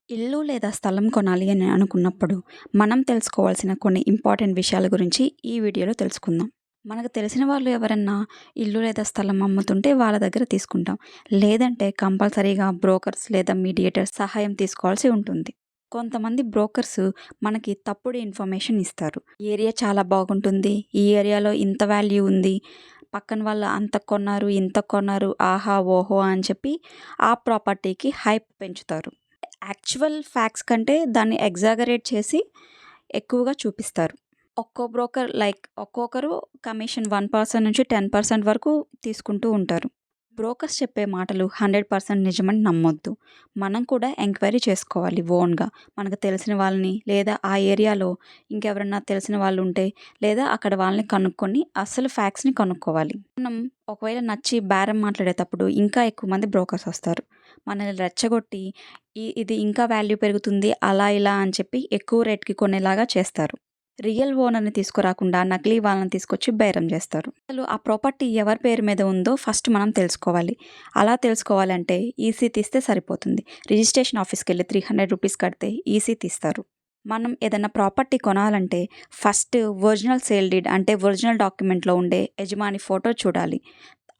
ఇల్లు లేదా స్థలం కొనాలి అని అనుకున్నప్పుడు మనం తెలుసుకోవాల్సిన కొన్ని ఇంపార్టెంట్ విషయాల గురించి ఈ వీడియోలో తెలుసుకుందాం. మనకు తెలిసిన వాళ్ళు ఎవరన్నా ఇల్లు లేదా స్థలం అమ్ముతుంటే వాళ్ళ దగ్గర తీసుకుంటాం. లేదంటే కంపల్సరీగా బ్రోకర్స్ లేదా మీడియేటర్స్ సహాయం తీసుకోవాల్సి ఉంటుంది. కొంతమంది బ్రోకర్స్ మనకి తప్పుడు ఇన్ఫర్మేషన్ ఇస్తారు. ఈ ఏరియా చాలా బాగుంటుంది, ఈ ఏరియాలో ఇంత వాల్యూ ఉంది, పక్కన వాళ్ళు అంత కొన్నారు, ఇంత కొన్నారు, ఆహా ఓహో అని చెప్పి ఆ ప్రాపర్టీకి హైప్ పెంచుతారు. యాక్చువల్ ఫ్యాక్ట్స్ కంటే దాన్ని ఎగ్జాగరేట్ చేసి ఎక్కువగా చూపిస్తారు. ఒక్కో బ్రోకర్ ఒక్కొక్కరు కమిషన్ 1% నుంచి 10% వరకు తీసుకుంటూ ఉంటారు. బ్రోకర్స్ చెప్పే మాటలు 100% నిజమని నమ్మొద్దు. మనం కూడా ఎంక్వైరీ చేసుకోవాలి ఓన్‌గా. మనకు తెలిసిన వాళ్ళని లేదా ఆ ఏరియాలో ఇంకెవరన్నా తెలిసిన వాళ్ళు ఉంటే లేదా అక్కడ వాళ్ళని కనుక్కొని అసలు ఫ్యాక్ట్స్‌ని కనుక్కోవాలి. మనం ఒకవేళ నచ్చి బేరం మాట్లాడేటప్పుడు ఇంకా ఎక్కువ మంది బ్రోకర్స్ వస్తారు. మనల్ని రెచ్చగొట్టి ఇది ఇంకా వాల్యూ పెరుగుతుంది అలా ఇలా అని చెప్పి ఎక్కువ రేట్‌కి కొనేలాగా చేస్తారు. రియల్ ఓనర్‌ని తీసుకురాకుండా నకిలీ వాళ్ళని తీసుకొచ్చి బేరం చేస్తారు. అసలు ఆ ప్రాపర్టీ ఎవరి పేరు మీద ఉందో ఫస్ట్ మనం తెలుసుకోవాలి. అలా తెలుసుకోవాలంటే ఈసీ తీస్తే సరిపోతుంది. రిజిస్ట్రేషన్ ఆఫీస్‌కెళ్ళి ₹300 కడితే ఈసీ తీస్తారు. మనం ఏదైనా ప్రాపర్టీ కొనాలంటే ఫస్ట్ ఒరిజినల్ సేల్ డీడ్ అంటే ఒరిజినల్ డాక్యుమెంట్‌లో ఉండే యజమాని ఫోటో చూడాలి.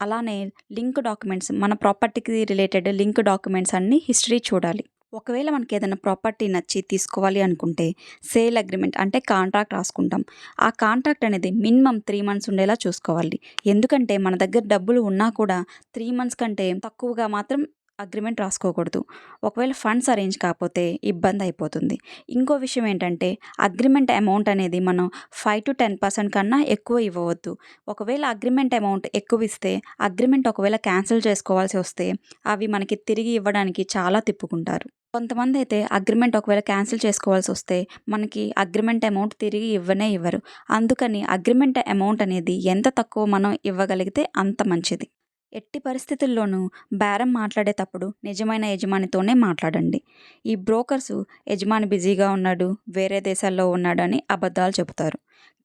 అలానే లింక్ డాక్యుమెంట్స్ మన ప్రాపర్టీకి రిలేటెడ్ లింక్ డాక్యుమెంట్స్ అన్నీ హిస్టరీ చూడాలి. ఒకవేళ మనకి ఏదైనా ప్రాపర్టీ నచ్చి తీసుకోవాలి అనుకుంటే సేల్ అగ్రిమెంట్ అంటే కాంట్రాక్ట్ రాసుకుంటాం. ఆ కాంట్రాక్ట్ అనేది మినిమమ్ 3 మంత్స్ ఉండేలా చూసుకోవాలి. ఎందుకంటే మన దగ్గర డబ్బులు ఉన్నా కూడా 3 మంత్స్ కంటే తక్కువగా మాత్రం అగ్రిమెంట్ రాసుకోకూడదు. ఒకవేళ ఫండ్స్ అరేంజ్ కాకపోతే ఇబ్బంది అయిపోతుంది. ఇంకో విషయం ఏంటంటే అగ్రిమెంట్ అమౌంట్ అనేది మనం 5-10% కన్నా ఎక్కువ ఇవ్వవద్దు. ఒకవేళ అగ్రిమెంట్ అమౌంట్ ఎక్కువ ఇస్తే అగ్రిమెంట్ ఒకవేళ క్యాన్సిల్ చేసుకోవాల్సి వస్తే అవి మనకి తిరిగి ఇవ్వడానికి చాలా తిప్పుకుంటారు. కొంతమందైతే అగ్రిమెంట్ ఒకవేళ క్యాన్సిల్ చేసుకోవాల్సొస్తే మనకి అగ్రిమెంట్ అమౌంట్ తిరిగి ఇవ్వనే ఇవ్వరు. అందుకని అగ్రిమెంట్ అమౌంట్ అనేది ఎంత తక్కువ మనం ఇవ్వగలిగితే అంత మంచిది. ఎట్టి పరిస్థితుల్లోనూ బేరం మాట్లాడేటప్పుడు నిజమైన యజమానితోనే మాట్లాడండి. ఈ బ్రోకర్సు యజమాని బిజీగా ఉన్నాడు, వేరే దేశాల్లో ఉన్నాడని అబద్ధాలు చెబుతారు.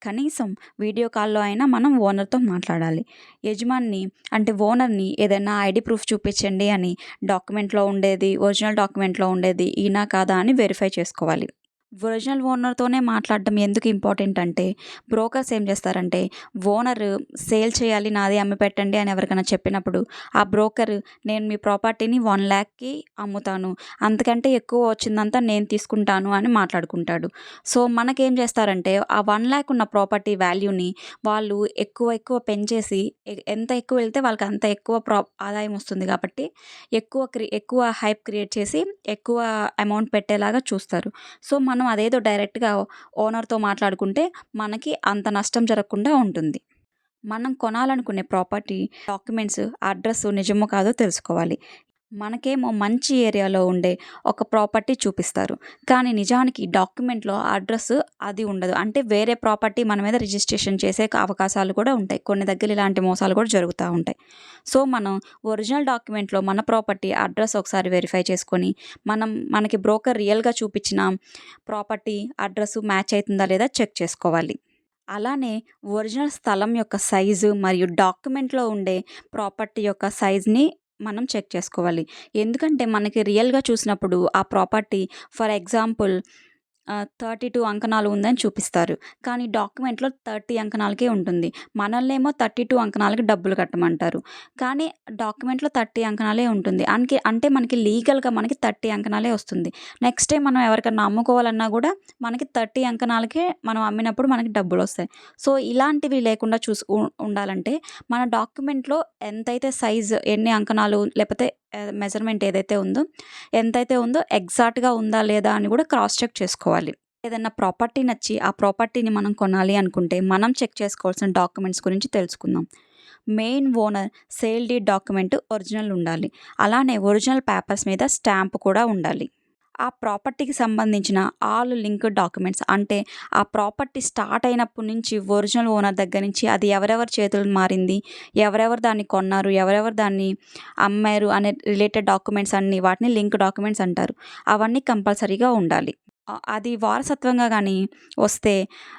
కనీసం వీడియో కాల్‌లో అయినా మనం ఓనర్‌తో మాట్లాడాలి. యజమానిని అంటే ఓనర్‌ని ఏదైనా ఐడీ ప్రూఫ్ చూపించండి అని ఒరిజినల్ డాక్యుమెంట్‌లో ఉండేది ఈయనా కాదా అని వెరిఫై చేసుకోవాలి. ఒరిజినల్ ఓనర్‌తోనే మాట్లాడడం ఎందుకు ఇంపార్టెంట్ అంటే బ్రోకర్స్ ఏం చేస్తారంటే ఓనర్ సేల్ చేయాలి, నాది అమ్మి పెట్టండి అని ఎవరికైనా చెప్పినప్పుడు ఆ బ్రోకర్ నేను మీ ప్రాపర్టీని 1,00,000కి అమ్ముతాను, అంతకంటే ఎక్కువ వచ్చిందంతా నేను తీసుకుంటాను అని మాట్లాడుకుంటాడు. సో మనకేం చేస్తారంటే ఆ 1,00,000 ఉన్న ప్రాపర్టీ వాల్యూని వాళ్ళు ఎక్కువ ఎక్కువ పెంచేసి ఎంత ఎక్కువ వెళ్తే వాళ్ళకి అంత ఎక్కువ ఆదాయం వస్తుంది కాబట్టి ఎక్కువ హైప్ క్రియేట్ చేసి ఎక్కువ అమౌంట్ పెట్టేలాగా చూస్తారు. సో మనం అదేదో డైరెక్ట్‌గా ఓనర్‌తో మాట్లాడుకుంటే మనకి అంత నష్టం జరగకుండా ఉంటుంది. మనం కొనాలనుకునే ప్రాపర్టీ డాక్యుమెంట్స్, అడ్రెస్ నిజమో కాదో తెలుసుకోవాలి. మనకేమో మంచి ఏరియాలో ఉండే ఒక ప్రాపర్టీ చూపిస్తారు. కానీ నిజానికి డాక్యుమెంట్‌లో అడ్రెస్ అది ఉండదు. అంటే వేరే ప్రాపర్టీ మన మీద రిజిస్ట్రేషన్ చేసే అవకాశాలు కూడా ఉంటాయి. కొన్ని దగ్గర ఇలాంటి మోసాలు కూడా జరుగుతా ఉంటాయి. సో మనం ఒరిజినల్ డాక్యుమెంట్‌లో మన ప్రాపర్టీ అడ్రెస్ ఒకసారి వెరిఫై చేసుకొని మనకి బ్రోకర్ రియల్‌గా చూపించిన ప్రాపర్టీ అడ్రెస్ మ్యాచ్ అయితుందా లేదా చెక్ చేసుకోవాలి. అలానే ఒరిజినల్ స్థలం యొక్క సైజు మరియు డాక్యుమెంట్‌లో ఉండే ప్రాపర్టీ యొక్క సైజ్‌ని మనం చెక్ చేసుకోవాలి. ఎందుకంటే మనకి రియల్‌గా చూసినప్పుడు ఆ ప్రాపర్టీ ఫర్ ఎగ్జాంపుల్ 32 అంకణాలు ఉందని చూపిస్తారు. కానీ డాక్యుమెంట్‌లో 30 అంకణాలకే ఉంటుంది. మనల్నేమో 32 అంకణాలకి డబ్బులు కట్టమంటారు. కానీ డాక్యుమెంట్‌లో 30 అంకణాలే ఉంటుంది. అంటే మనకి లీగల్‌గా మనకి 30 అంకణాలే వస్తుంది. నెక్స్ట్ టైమ్ మనం ఎవరికన్నా అమ్ముకోవాలన్నా కూడా మనకి 30 అంకణాలకే మనం అమ్మినప్పుడు మనకి డబ్బులొస్తాయి. సో ఇలాంటివి లేకుండా ఉండాలంటే మన డాక్యుమెంట్‌లో ఎంతైతే సైజ్ ఎన్ని అంకణాలు లేకపోతే మెజర్‌మెంట్ ఎంతైతే ఉందో ఎగ్జాక్ట్‌గా ఉందా లేదా అని కూడా క్రాస్ చెక్ చేసుకోవాలి. ఏదైనా ప్రాపర్టీ నచ్చి ఆ ప్రాపర్టీని మనం కొనాలి అనుకుంటే మనం చెక్ చేసుకోవాల్సిన డాక్యుమెంట్స్ గురించి తెలుసుకుందాం. Main owner sale deed document original ఉండాలి. అలానే ఒరిజినల్ పేపర్స్ మీద స్టాంప్ కూడా ఉండాలి. ఆ ప్రాపర్టీకి సంబంధించిన ఆల్ లింక్డ్ డాక్యుమెంట్స్ అంటే ఆ ప్రాపర్టీ స్టార్ట్ అయినప్పటి నుంచి ఒరిజినల్ ఓనర్ దగ్గర నుంచి అది ఎవరెవరి చేతులు మారింది, ఎవరెవరు దాన్ని కొన్నారు, ఎవరెవరు దాన్ని అమ్మారు అనే రిలేటెడ్ డాక్యుమెంట్స్ అన్నీ వాటిని లింక్ డాక్యుమెంట్స్ అంటారు. అవన్నీ కంపల్సరీగా ఉండాలి. అది వారసత్వంగా గానీ వస్తే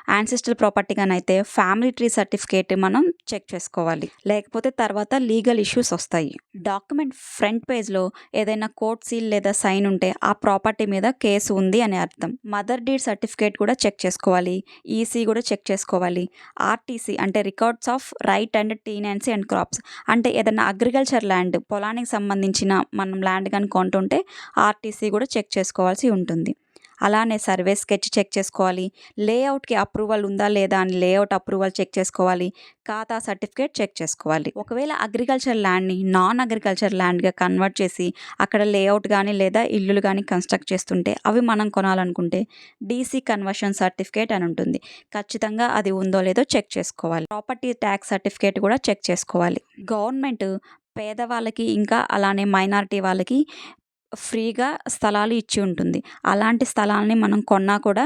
యాన్సెస్ట్రల్ ప్రాపర్టీ గానైతే ఫ్యామిలీ ట్రీ సర్టిఫికేట్ మనం చెక్ చేసుకోవాలి. లేకపోతే తర్వాత లీగల్ ఇష్యూస్ వస్తాయి. డాక్యుమెంట్ ఫ్రంట్ పేజ్‌లో ఏదైనా కోర్ట్ సీల్ లేదా సైన్ ఉంటే ఆ ప్రాపర్టీ మీద కేసు ఉంది అని అర్థం. మదర్ డీడ్ సర్టిఫికేట్ కూడా చెక్ చేసుకోవాలి. ఈసీ కూడా చెక్ చేసుకోవాలి. ఆర్టీసీ అంటే records of right and tenancy and crops అంటే ఏదైనా అగ్రికల్చర్ ల్యాండ్ పొలానికి సంబంధించిన మనం ల్యాండ్ గాని కొంటుంటే ఆర్టీసీ కూడా చెక్ చేసుకోవాల్సి ఉంటుంది. అలానే సర్వే స్కెచ్ చెక్ చేసుకోవాలి. లేఅవుట్‌కి అప్రూవల్ ఉందా లేదా అని లేఅవుట్ అప్రూవల్ చెక్ చేసుకోవాలి. ఖాతా సర్టిఫికేట్ చెక్ చేసుకోవాలి. ఒకవేళ అగ్రికల్చర్ ల్యాండ్‌ని నాన్ అగ్రికల్చర్ ల్యాండ్‌గా కన్వర్ట్ చేసి అక్కడ లేఅవుట్ గానీ లేదా ఇల్లులు గానీ కన్‌స్ట్రక్ట్ చేస్తుంటే అవి మనం కొనాలనుకుంటే డీసీ కన్వర్షన్ సర్టిఫికేట్ అని ఉంటుంది. ఖచ్చితంగా అది ఉందో లేదో చెక్ చేసుకోవాలి. ప్రాపర్టీ ట్యాక్స్ సర్టిఫికేట్ కూడా చెక్ చేసుకోవాలి. గవర్నమెంట్ పేదవాళ్ళకి ఇంకా అలానే మైనారిటీ వాళ్ళకి ఫ్రీగా స్థలాలు ఇచ్చి ఉంటుంది. అలాంటి స్థలాల్ని మనం కొన్నా కూడా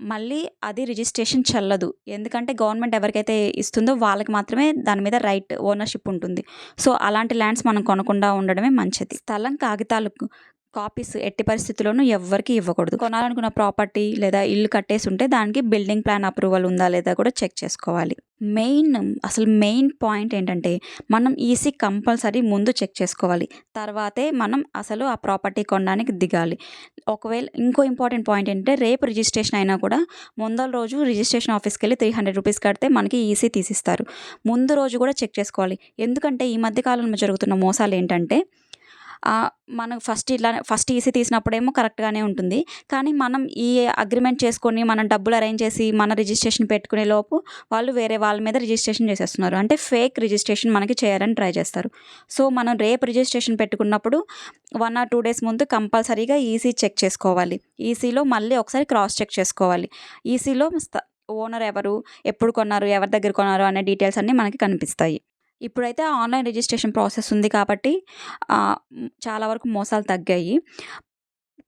మళ్ళీ అది రిజిస్ట్రేషన్ చెల్లదు. ఎందుకంటే గవర్నమెంట్ ఎవరికైతే ఇస్తుందో వాళ్ళకి మాత్రమే దాని మీద రైట్ ఓనర్‌షిప్ ఉంటుంది. సో, అలాంటి ల్యాండ్స్ మనం కొనకుండా ఉండడమే మంచిది. స్థలం కాగితాలకు కాపీస్ ఎట్టి పరిస్థితుల్లోనూ ఎవ్వరికీ ఇవ్వకూడదు. కొనాలనుకున్న ప్రాపర్టీ లేదా ఇల్లు కట్టేసుంటే దానికి బిల్డింగ్ ప్లాన్ అప్రూవల్ ఉందా లేదా కూడా చెక్ చేసుకోవాలి. మెయిన్ పాయింట్ ఏంటంటే మనం ఈసీ కంపల్సరీ ముందు చెక్ చేసుకోవాలి. తర్వాతే మనం అసలు ఆ ప్రాపర్టీ కొనడానికి దిగాలి. ఒకవేళ ఇంకో ఇంపార్టెంట్ పాయింట్ ఏంటంటే రేపు రిజిస్ట్రేషన్ అయినా కూడా ముందల రోజు రిజిస్ట్రేషన్ ఆఫీస్‌కెళ్ళి ₹300 కడితే మనకి ఈసీ తీసిస్తారు. ముందు రోజు కూడా చెక్ చేసుకోవాలి. ఎందుకంటే ఈ మధ్య కాలంలో జరుగుతున్న మోసాలేంటంటే మనం ఫస్ట్ ఈసీ తీసినప్పుడేమో కరెక్ట్‌గానే ఉంటుంది. కానీ మనం ఈ అగ్రీమెంట్ చేసుకొని మనం డబ్బులు అరేంజ్ చేసి మన రిజిస్ట్రేషన్ పెట్టుకునే లోపు వాళ్ళు వేరే వాళ్ళ మీద రిజిస్ట్రేషన్ చేసేస్తున్నారు. అంటే ఫేక్ రిజిస్ట్రేషన్ మనకి చేయాలని ట్రై చేస్తారు. సో, మనం రేపు రిజిస్ట్రేషన్ పెట్టుకున్నప్పుడు 1 ఆర్ 2 డేస్ ముందు కంపల్సరీగా ఈసీ చెక్ చేసుకోవాలి. ఈసీలో మళ్ళీ ఒకసారి క్రాస్ చెక్ చేసుకోవాలి. ఈసీలో ఓనర్ ఎవరు, ఎప్పుడు కొన్నారు, ఎవరి దగ్గర కొన్నారు అనే డీటెయిల్స్ అన్నీ మనకి కనిపిస్తాయి. ఇప్పుడైతే ఆన్‌లైన్ రిజిస్ట్రేషన్ ప్రాసెస్ ఉంది కాబట్టి చాలా వరకు మోసాలు తగ్గాయి.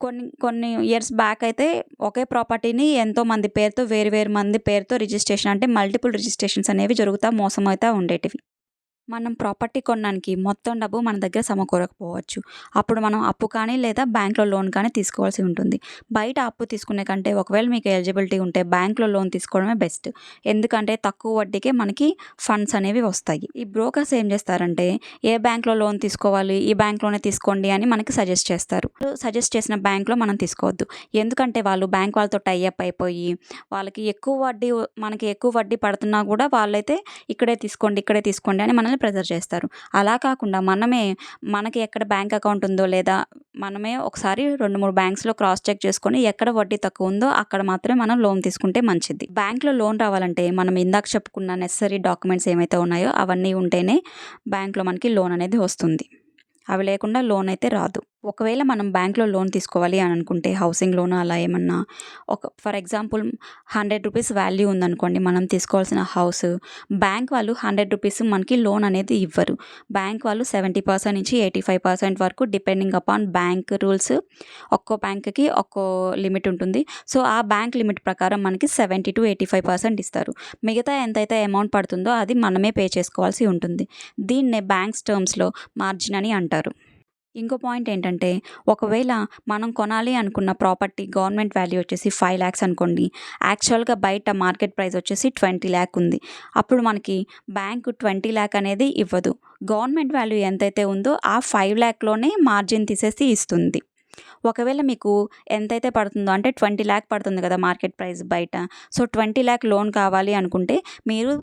కొన్ని కొన్ని ఇయర్స్ బ్యాక్ అయితే ఒకే ప్రాపర్టీని ఎంతోమంది పేరుతో వేరు మంది పేరుతో రిజిస్ట్రేషన్ అంటే మల్టిపుల్ రిజిస్ట్రేషన్స్ అనేవి మోసమవుతా ఉండేటివి. మనం ప్రాపర్టీ కొనడానికి మొత్తం డబ్బు మన దగ్గర సమకూరకపోవచ్చు. అప్పుడు మనం అప్పు కానీ లేదా బ్యాంక్‌లో లోన్ కానీ తీసుకోవాల్సి ఉంటుంది. బయట అప్పు తీసుకునే కంటే ఒకవేళ మీకు ఎలిజిబిలిటీ ఉంటే బ్యాంక్‌లో లోన్ తీసుకోవడమే బెస్ట్. ఎందుకంటే తక్కువ వడ్డీకే మనకి ఫండ్స్ అనేవి వస్తాయి. ఈ బ్రోకర్స్ ఏం చేస్తారంటే ఏ బ్యాంక్‌లో లోన్ తీసుకోవాలి, ఈ బ్యాంక్‌లోనే తీసుకోండి అని మనకి సజెస్ట్ చేస్తారు. సజెస్ట్ చేసిన బ్యాంక్‌లో మనం తీసుకోవద్దు. ఎందుకంటే వాళ్ళు బ్యాంక్ వాళ్ళతో టై అప్ అయిపోయి మనకి ఎక్కువ వడ్డీ పడుతున్నా కూడా వాళ్ళైతే ఇక్కడే తీసుకోండి అని మనల్ని ప్రెజర్ చేస్తారు. అలా కాకుండా మనకి ఎక్కడ బ్యాంక్ అకౌంట్ ఉందో లేదా మనమే ఒకసారి 2, 3 బ్యాంక్స్‌లో క్రాస్ చెక్ చేసుకొని ఎక్కడ వడ్డీ తక్కువ ఉందో అక్కడ మాత్రమే మనం లోన్ తీసుకుంటే మంచిది. బ్యాంక్‌లో లోన్ రావాలంటే మనం ఇందాక చెప్పుకున్న నెసెసరీ డాక్యుమెంట్స్ ఏమైతే ఉన్నాయో అవన్నీ ఉంటేనే బ్యాంక్‌లో మనకి లోన్ అనేది వస్తుంది. అవి లేకుండా లోన్ అయితే రాదు. ఒకవేళ మనం బ్యాంక్‌లో లోన్ తీసుకోవాలి అని అనుకుంటే హౌసింగ్ లోన్ అలా ఏమన్నా ఫర్ ఎగ్జాంపుల్ ₹100 వాల్యూ ఉందనుకోండి మనం తీసుకోవాల్సిన హౌస్. బ్యాంక్ వాళ్ళు ₹100 మనకి లోన్ అనేది ఇవ్వరు. బ్యాంక్ వాళ్ళు 70% నుంచి 85% వరకు డిపెండింగ్ అపాన్ బ్యాంక్ రూల్స్. ఒక్కో బ్యాంక్‌కి ఒక్కో లిమిట్ ఉంటుంది. సో, ఆ బ్యాంక్ లిమిట్ ప్రకారం మనకి 70-85% ఇస్తారు. మిగతా ఎంతైతే అమౌంట్ పడుతుందో అది మనమే పే చేసుకోవాల్సి ఉంటుంది. దీన్నే బ్యాంక్స్ టర్మ్స్‌లో మార్జిన్ అని అంటారు. ఇంకో పాయింట్ ఏంటంటే ఒకవేళ మనం కొనాలి అనుకున్న ప్రాపర్టీ గవర్నమెంట్ వాల్యూ వచ్చేసి 5 lakhs అనుకోండి. యాక్చువల్‌గా బయట మార్కెట్ ప్రైస్ వచ్చేసి 20 lakh ఉంది. అప్పుడు మనకి బ్యాంకు 20 lakh అనేది ఇవ్వదు. గవర్నమెంట్ వాల్యూ ఎంతైతే ఉందో ఆ 5 lakhలోనే మార్జిన్ తీసేసి ఇస్తుంది. ఒకవేళ మీకు ఎంతైతే పడుతుందో అంటే 20 lakh పడుతుంది కదా మార్కెట్ ప్రైస్ బయట. సో, 20 lakh లోన్ కావాలి అనుకుంటే మీరు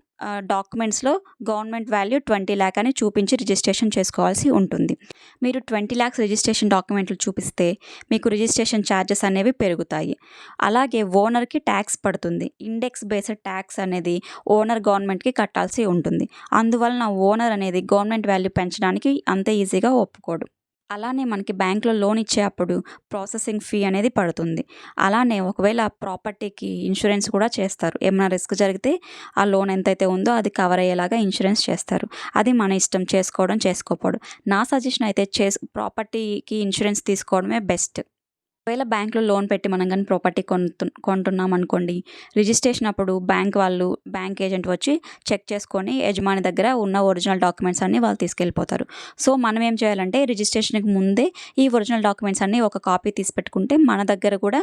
డాక్యుమెంట్స్‌లో గవర్నమెంట్ వాల్యూ 20 lakh అని చూపించి రిజిస్ట్రేషన్ చేసుకోవాల్సి ఉంటుంది. మీరు 20 lakhs రిజిస్ట్రేషన్ డాక్యుమెంట్లు చూపిస్తే మీకు రిజిస్ట్రేషన్ ఛార్జెస్ అనేవి పెరుగుతాయి. అలాగే ఓనర్‌కి ట్యాక్స్ పడుతుంది. ఇండెక్స్ బేస్డ్ ట్యాక్స్ అనేది ఓనర్ గవర్నమెంట్‌కి కట్టాల్సి ఉంటుంది. అందువలన ఓనర్ అనేది గవర్నమెంట్ వాల్యూ పెంచడానికి అంత ఈజీగా ఒప్పుకోడు. అలానే మనకి బ్యాంక్‌లో లోన్ ఇచ్చే అప్పుడు ప్రాసెసింగ్ ఫీ అనేది పడుతుంది. అలానే ఒకవేళ ప్రాపర్టీకి ఇన్సూరెన్స్ కూడా చేస్తారు. ఏమైనా రిస్క్ జరిగితే ఆ లోన్ ఎంతైతే ఉందో అది కవర్ అయ్యేలాగా ఇన్సూరెన్స్ చేస్తారు. అది మన ఇష్టం చేసుకోవడం, చేసుకోకపోవడం. నా సజెషన్ అయితే ప్రాపర్టీకి ఇన్సూరెన్స్ తీసుకోవడమే బెస్ట్. ఒకవేళ బ్యాంక్‌లో లోన్ పెట్టి మనం గాని ప్రాపర్టీ కొంటున్నాం అనుకోండి. రిజిస్ట్రేషన్ అప్పుడు బ్యాంక్ ఏజెంట్ వచ్చి చెక్ చేసుకొని యజమాని దగ్గర ఉన్న ఒరిజినల్ డాక్యుమెంట్స్ అన్నీ వాళ్ళు తీసుకెళ్ళిపోతారు. సో, మనం ఏం చేయాలంటే రిజిస్ట్రేషన్‌కి ముందే ఈ ఒరిజినల్ డాక్యుమెంట్స్ అన్నీ ఒక కాపీ తీసి పెట్టుకుంటే మన దగ్గర కూడా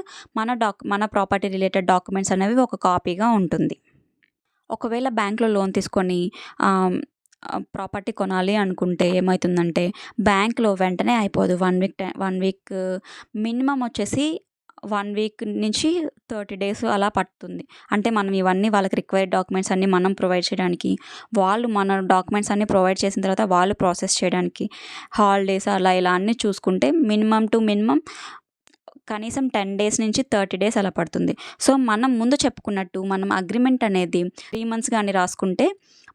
మన ప్రాపర్టీ రిలేటెడ్ డాక్యుమెంట్స్ అనేవి ఒక కాపీగా ఉంటుంది. ఒకవేళ బ్యాంక్‌లో లోన్ తీసుకొని ప్రాపర్టీ కొనాలి అనుకుంటే ఏమైతుందంటే బ్యాంక్‌లో వెంటనే అయిపోదు. 1 వీక్ మినిమమ్ వచ్చేసి 1 వీక్ నుంచి 30 డేస్ అలా పడుతుంది. అంటే మనం ఇవన్నీ వాళ్ళకి రిక్వైర్డ్ డాక్యుమెంట్స్ అన్నీ మనం ప్రొవైడ్ చేయడానికి, వాళ్ళు మన డాక్యుమెంట్స్ అన్నీ ప్రొవైడ్ చేసిన తర్వాత వాళ్ళు ప్రాసెస్ చేయడానికి, హాలిడేస్ ఇలా అన్నీ చూసుకుంటే మినిమమ్ టు మినిమమ్ కనీసం 10 డేస్ నుంచి 30 డేస్ అలా పడుతుంది. సో, మనం ముందు చెప్పుకున్నట్టు మనం అగ్రీమెంట్ అనేది 3 మంత్స్ గాని రాసుకుంటే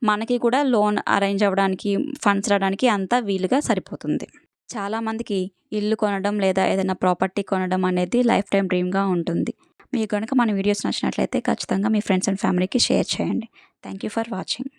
మనకి కూడా లోన్ అరేంజ్ అవ్వడానికి, ఫండ్స్ రావడానికి అంతా వీలుగా సరిపోతుంది. చాలామందికి ఇల్లు కొనడం లేదా ఏదైనా ప్రాపర్టీ కొనడం అనేది లైఫ్ టైమ్ డ్రీమ్‌గా ఉంటుంది. మీకు గనుక మన వీడియోస్ నచ్చినట్లయితే ఖచ్చితంగా మీ ఫ్రెండ్స్ అండ్ ఫ్యామిలీకి షేర్ చేయండి. Thank you for watching.